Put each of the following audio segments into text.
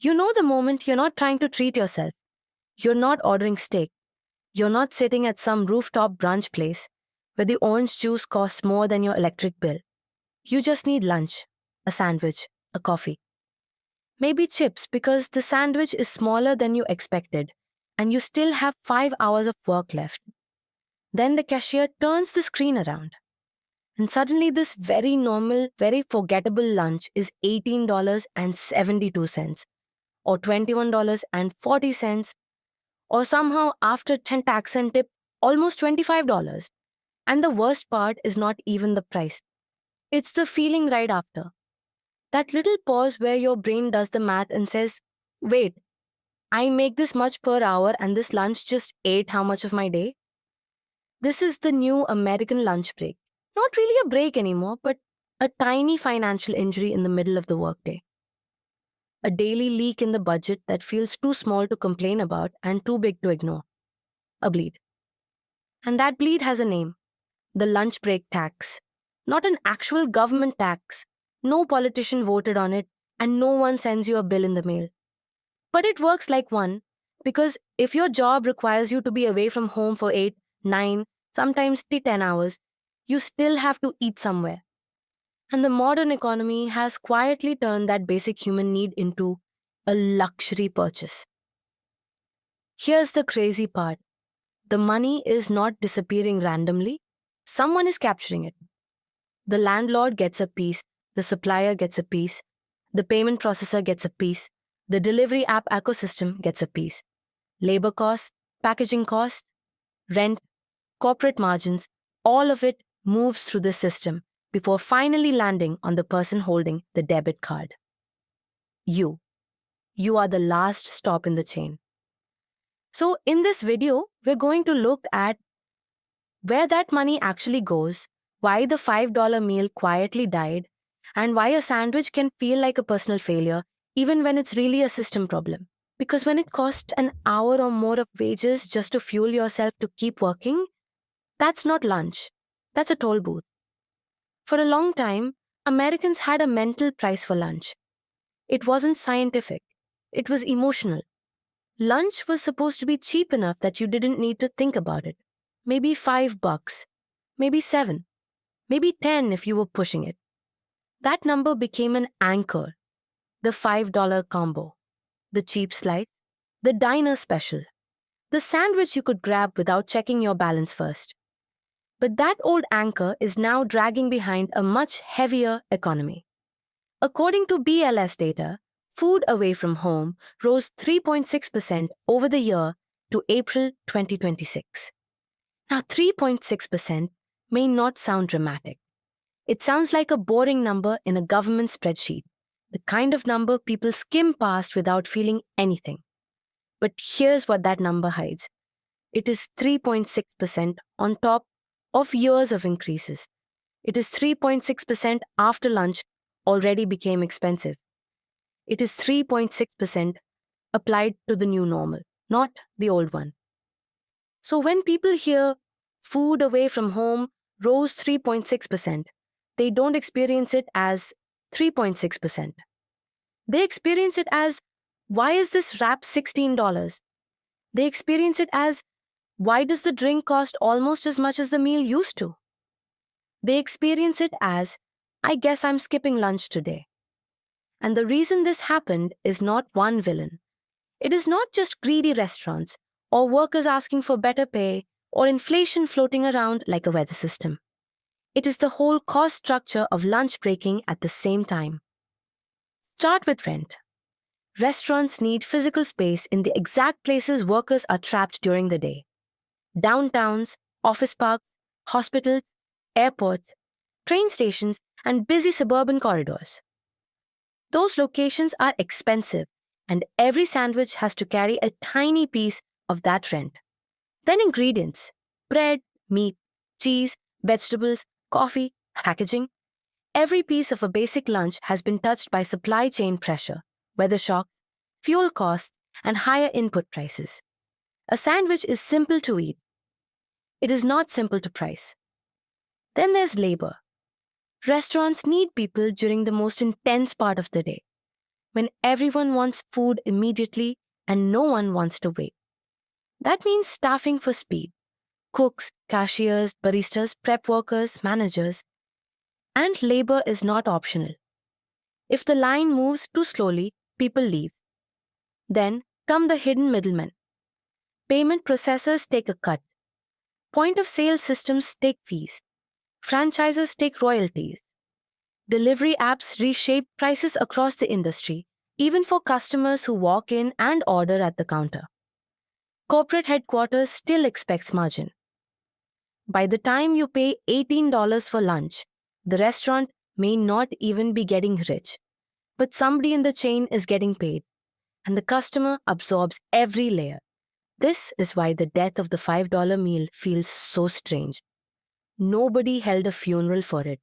You know the moment you're not trying to treat yourself. You're not ordering steak. You're not sitting at some rooftop brunch place where the orange juice costs more than your electric bill. You just need lunch, a sandwich, a coffee. Maybe chips because the sandwich is smaller than you expected and you still have 5 hours of work left. Then the cashier turns the screen around. And suddenly, this very normal, very forgettable lunch is $18.72, or $21.40, or somehow after 10 tax and tip, almost $25. And the worst part is not even the price. It's the feeling right after. That little pause where your brain does the math and says, wait, I make this much per hour and this lunch just ate how much of my day? This is the new American lunch break. Not really a break anymore, but a tiny financial injury in the middle of the workday. A daily leak in the budget that feels too small to complain about and too big to ignore. A bleed. And that bleed has a name. The lunch break tax. Not an actual government tax. No politician voted on it, and no one sends you a bill in the mail. But it works like one, because if your job requires you to be away from home for 8, 9, sometimes 10 hours, you still have to eat somewhere. And the modern economy has quietly turned that basic human need into a luxury purchase. Here's the crazy part. The money is not disappearing randomly. Someone is capturing it. The landlord gets a piece, the supplier gets a piece, the payment processor gets a piece, the delivery app ecosystem gets a piece. Labor costs, packaging costs, rent, corporate margins, all of it moves through the system before finally landing on the person holding the debit card. You. You are the last stop in the chain. So in this video, we're going to look at where that money actually goes, why the $5 meal quietly died, and why a sandwich can feel like a personal failure even when it's really a system problem. Because when it costs an hour or more of wages just to fuel yourself to keep working, that's not lunch. That's a toll booth. For a long time, Americans had a mental price for lunch. It wasn't scientific. It was emotional. Lunch was supposed to be cheap enough that you didn't need to think about it. Maybe $5, maybe 7, maybe 10 if you were pushing it. That number became an anchor. The $5 combo, the cheap slice, the diner special, the sandwich you could grab without checking your balance first. But that old anchor is now dragging behind a much heavier economy. According to BLS data, food away from home rose 3.6% over the year to April 2026. Now, 3.6% may not sound dramatic. It sounds like a boring number in a government spreadsheet, the kind of number people skim past without feeling anything. But here's what that number hides. It is 3.6% on top of years of increases. It is 3.6% after lunch already became expensive. It is 3.6% applied to the new normal, not the old one. So when people hear food away from home rose 3.6%, they don't experience it as 3.6%. They experience it as, why is this wrap $16? They experience it as, why does the drink cost almost as much as the meal used to? They experience it as, I guess I'm skipping lunch today. And the reason this happened is not one villain. It is not just greedy restaurants, or workers asking for better pay, or inflation floating around like a weather system. It is the whole cost structure of lunch breaking at the same time. Start with rent. Restaurants need physical space in the exact places workers are trapped during the day. Downtowns, office parks, hospitals, airports, train stations, and busy suburban corridors. Those locations are expensive, and every sandwich has to carry a tiny piece of that rent. Then ingredients: bread, meat, cheese, vegetables, coffee, packaging. Every piece of a basic lunch has been touched by supply chain pressure, weather shocks, fuel costs, and higher input prices. A sandwich is simple to eat. It is not simple to price. Then there's labor. Restaurants need people during the most intense part of the day. when everyone wants food immediately and no one wants to wait. That means staffing for speed. Cooks, cashiers, baristas, prep workers, managers, and labor is not optional. If the line moves too slowly, people leave. Then come the hidden middlemen. Payment processors take a cut. Point of sale systems take fees. Franchisers take royalties. Delivery apps reshape prices across the industry, even for customers who walk in and order at the counter. Corporate headquarters still expects margin. By the time you pay $18 for lunch, the restaurant may not even be getting rich, but somebody in the chain is getting paid, and the customer absorbs every layer. This is why the death of the $5 meal feels so strange. Nobody held a funeral for it.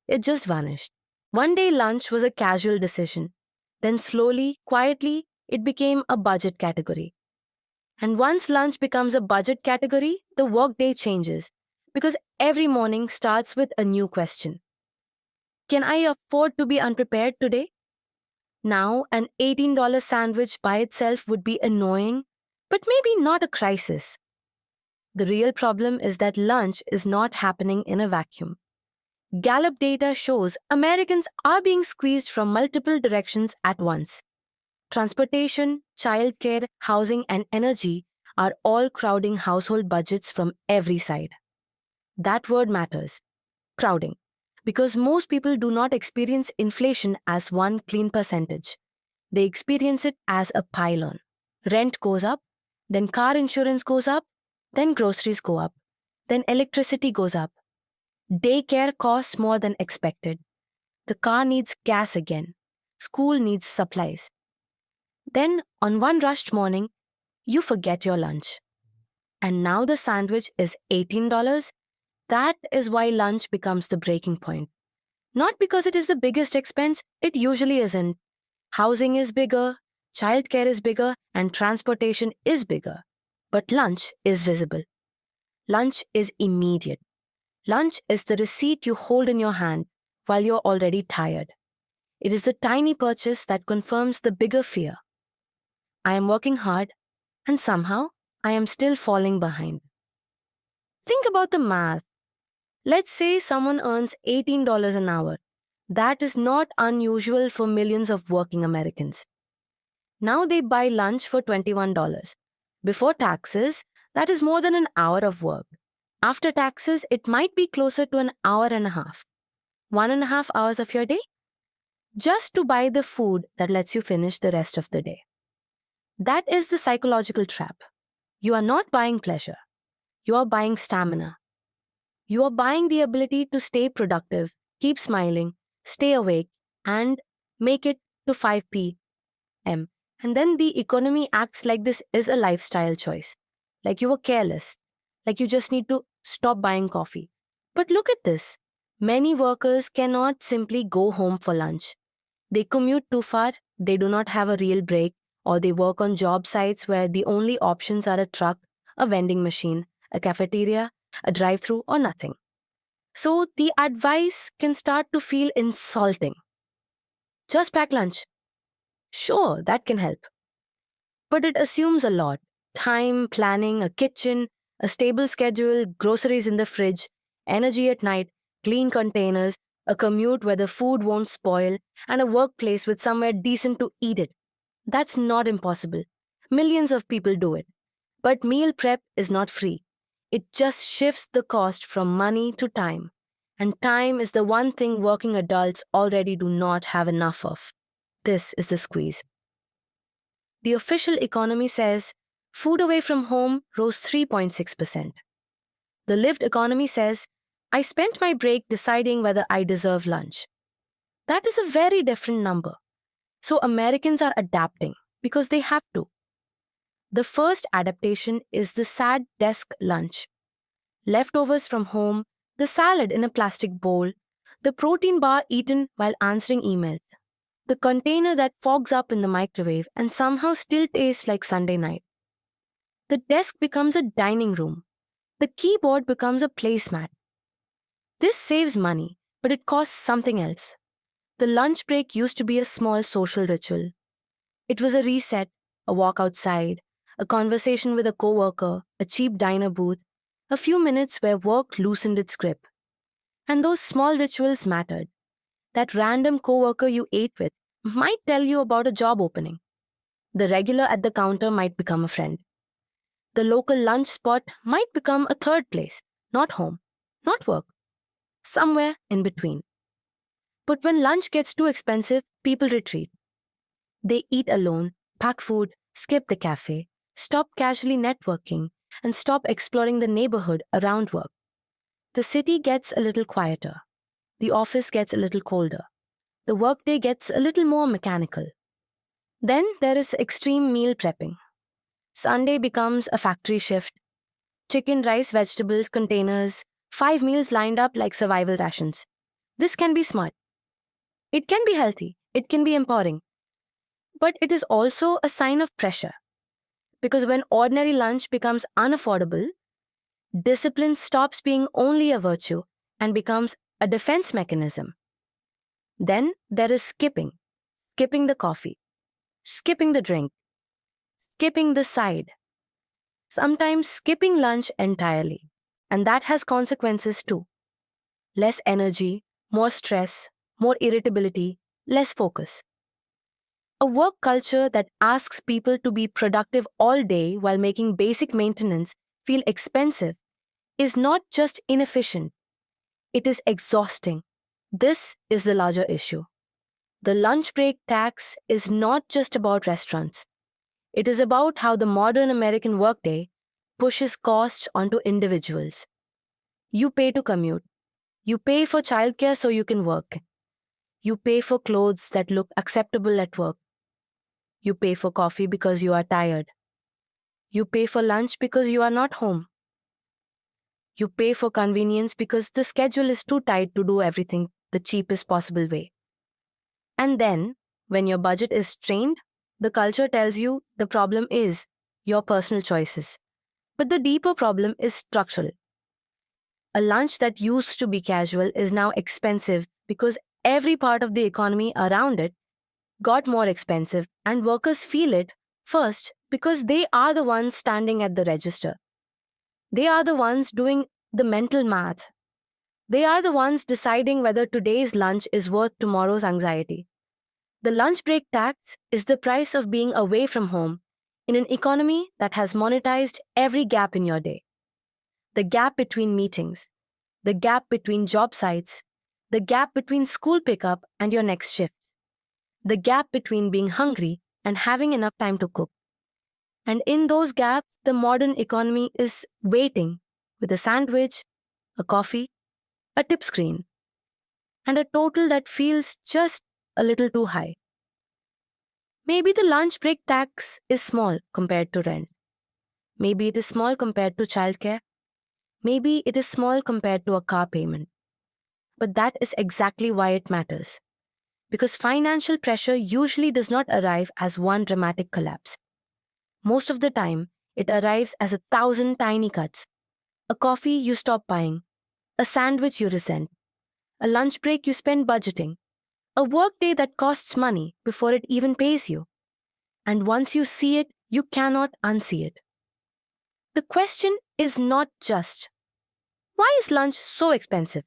It just vanished. One day lunch was a casual decision. Then slowly, quietly, it became a budget category. And once lunch becomes a budget category, the workday changes because every morning starts with a new question. Can I afford to be unprepared today? Now, an $18 sandwich by itself would be annoying, but maybe not a crisis. The real problem is that lunch is not happening in a vacuum. Gallup data shows Americans are being squeezed from multiple directions at once. Transportation, childcare, housing, and energy are all crowding household budgets from every side. That word matters, crowding, because most people do not experience inflation as one clean percentage. They experience it as a pile-on. Rent goes up, then car insurance goes up, then groceries go up, then electricity goes up. Daycare costs more than expected. The car needs gas again. School needs supplies. Then, on one rushed morning, you forget your lunch. And now the sandwich is $18. That is why lunch becomes the breaking point. Not because it is the biggest expense, it usually isn't. Housing is bigger, childcare is bigger, and transportation is bigger. But lunch is visible. Lunch is immediate. Lunch is the receipt you hold in your hand while you're already tired. It is the tiny purchase that confirms the bigger fear. I am working hard, and somehow I am still falling behind. Think about the math. Let's say someone earns $18 an hour. That is not unusual for millions of working Americans. Now they buy lunch for $21. Before taxes, that is more than an hour of work. After taxes, it might be closer to an hour and a half. 1.5 hours of your day? Just to buy the food that lets you finish the rest of the day. That is the psychological trap. You are not buying pleasure. You are buying stamina. You are buying the ability to stay productive, keep smiling, stay awake, and make it to 5 p.m. And then the economy acts like this is a lifestyle choice. Like you were careless. Like you just need to stop buying coffee. But look at this. Many workers cannot simply go home for lunch. They commute too far, they do not have a real break, or they work on job sites where the only options are a truck, a vending machine, a cafeteria, a drive-through, or nothing. So the advice can start to feel insulting. Just pack lunch. Sure, that can help. But it assumes a lot. Time, planning, a kitchen, a stable schedule, groceries in the fridge, energy at night, clean containers, a commute where the food won't spoil, and a workplace with somewhere decent to eat it. That's not impossible. Millions of people do it. But meal prep is not free. It just shifts the cost from money to time. And time is the one thing working adults already do not have enough of. This is the squeeze. The official economy says food away from home rose 3.6%. The lived economy says, I spent my break deciding whether I deserve lunch. That is a very different number. So Americans are adapting because they have to. The first adaptation is the sad desk lunch. Leftovers from home, the salad in a plastic bowl, the protein bar eaten while answering emails, the container that fogs up in the microwave and somehow still tastes like Sunday night. The desk becomes a dining room. The keyboard becomes a placemat. This saves money, but it costs something else. The lunch break used to be a small social ritual. It was a reset, a walk outside, a conversation with a coworker, a cheap diner booth, a few minutes where work loosened its grip. And those small rituals mattered. That random coworker you ate with might tell you about a job opening. The regular at the counter might become a friend. The local lunch spot might become a third place, not home, not work, somewhere in between. But when lunch gets too expensive, people retreat. They eat alone, pack food, skip the cafe, stop casually networking, and stop exploring the neighborhood around work. The city gets a little quieter. The office gets a little colder. The workday gets a little more mechanical. Then there is extreme meal prepping. Sunday becomes a factory shift. Chicken, rice, vegetables, containers, 5 meals lined up like survival rations. This can be smart. It can be healthy. It can be empowering. But it is also a sign of pressure. Because when ordinary lunch becomes unaffordable, discipline stops being only a virtue and becomes a defense mechanism. Then there is skipping the coffee, skipping the drink, skipping the side, sometimes skipping lunch entirely. And that has consequences too. Less energy, more stress, more irritability, less focus. A work culture that asks people to be productive all day while making basic maintenance feel expensive is not just inefficient, it is exhausting. This is the larger issue. The lunch break tax is not just about restaurants. It is about how the modern American workday pushes costs onto individuals. You pay to commute. You pay for childcare so you can work. You pay for clothes that look acceptable at work. You pay for coffee because you are tired. You pay for lunch because you are not home. You pay for convenience because the schedule is too tight to do everything the cheapest possible way. And then, when your budget is strained, the culture tells you the problem is your personal choices. But the deeper problem is structural. A lunch that used to be casual is now expensive because every part of the economy around it got more expensive, and workers feel it first because they are the ones standing at the register. They are the ones doing the mental math. They are the ones deciding whether today's lunch is worth tomorrow's anxiety. The lunch break tax is the price of being away from home in an economy that has monetized every gap in your day. The gap between meetings, the gap between job sites, the gap between school pickup and your next shift, the gap between being hungry and having enough time to cook. And in those gaps, the modern economy is waiting with a sandwich, a coffee, a tip screen, and a total that feels just a little too high. Maybe the lunch break tax is small compared to rent. Maybe it is small compared to childcare. Maybe it is small compared to a car payment. But that is exactly why it matters. Because financial pressure usually does not arrive as one dramatic collapse. Most of the time, it arrives as 1,000 tiny cuts. A coffee you stop buying, a sandwich you resent, a lunch break you spend budgeting, a workday that costs money before it even pays you. And once you see it, you cannot unsee it. The question is not just, why is lunch so expensive?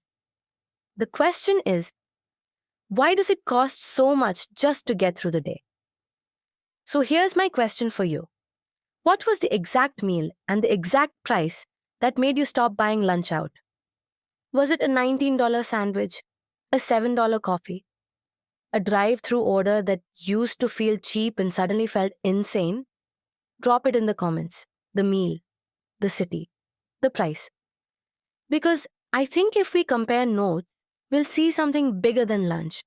The question is, why does it cost so much just to get through the day? So here's my question for you. What was the exact meal and the exact price that made you stop buying lunch out? Was it a $19 sandwich, a $7 coffee, a drive-through order that used to feel cheap and suddenly felt insane? Drop it in the comments. The meal, the city, the price. Because I think if we compare notes, we'll see something bigger than lunch.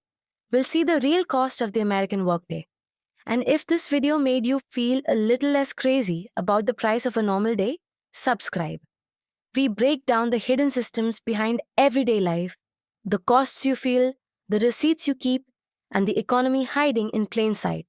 We'll see the real cost of the American workday. And if this video made you feel a little less crazy about the price of a normal day, subscribe. We break down the hidden systems behind everyday life, the costs you feel, the receipts you keep, and the economy hiding in plain sight.